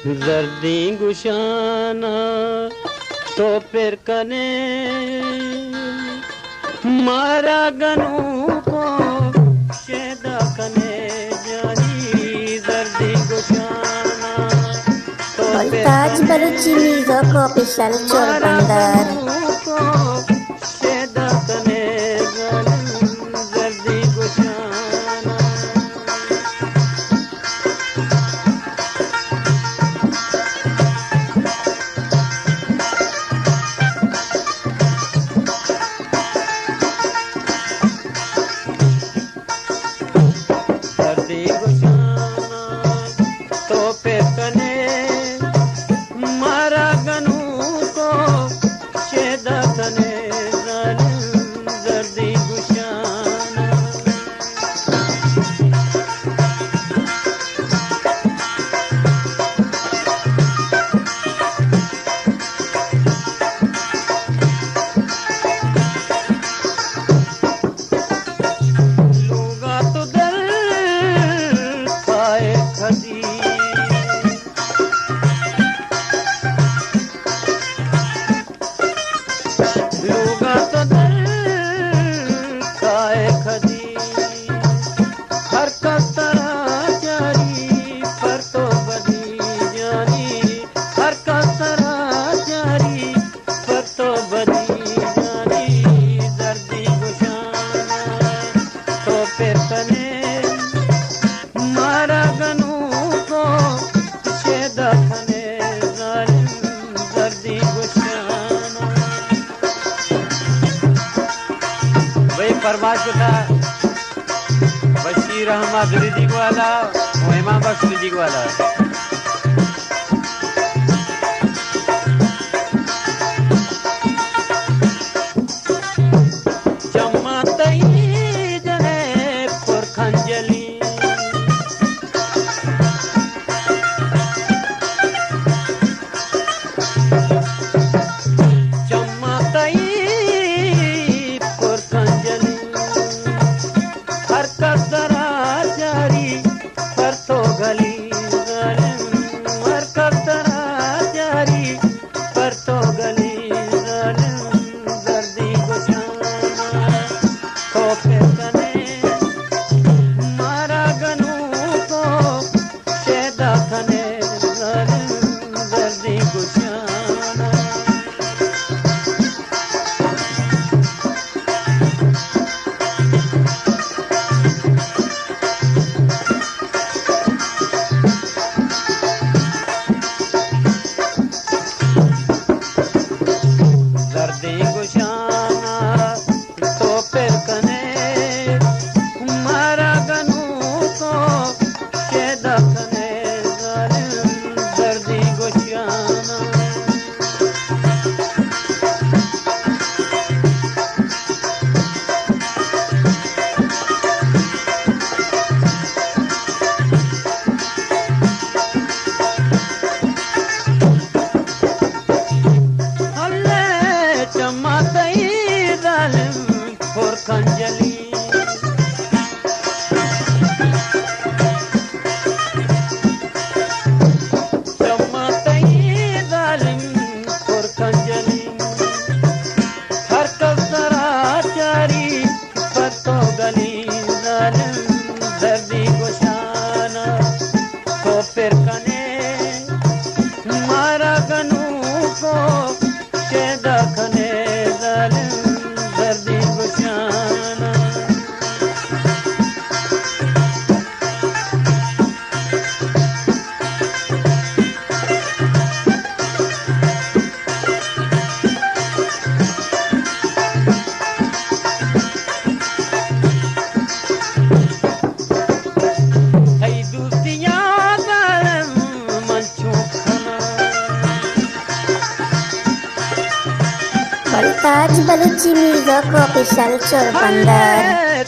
जर्दी गुशाना तो फिर कने मारा गनू को शेदा कने जानी जर्दी गुशाना तो ताज बलूची म्यूजिक ऑफिशियल चोरबंदर शेदा कने जर्दी गुशाना तो पे कने मारा गनू को शेदा कने जर्दी गुशाना लूगा तो दल पाए खदी लूगा तो दल पाए खदी हर कसरा जारी पर तो बदी जानी हर कसरा जारी पर तो बदी जानी दर्दी गुशाना तो फिर कने मारा गनू को शेदा कने दर्दी गुशाना भाई परवाज था बशीर अहमद रिदिक वाला और इमाम बख्श रिदिक वाला जमातई जने पुरखंजली जमातई पुरखंजली हर कसरा जारी पर तो गली हर कसरा जारी पर तो गली दर्दी गुशाना तो फिर कने मारा गनू को शेदा कने दर्दी गुशाना दर्दी गुशाना तो फिर कने मारा गनू को शेदा कने दर्दी गुशाना जमातई जालिम पुरखंजली जमातई जालिम पुरखंजली हर कसरा जारी पर तो गली जालिम दर्दी गुशाना तो फिर कने मारा गनू को शेदा कने दर्दी गुशाना है दूसिया गरम मंचू खाना ताज बलूची म्यूजिक ऑफिशियल चोरबंदर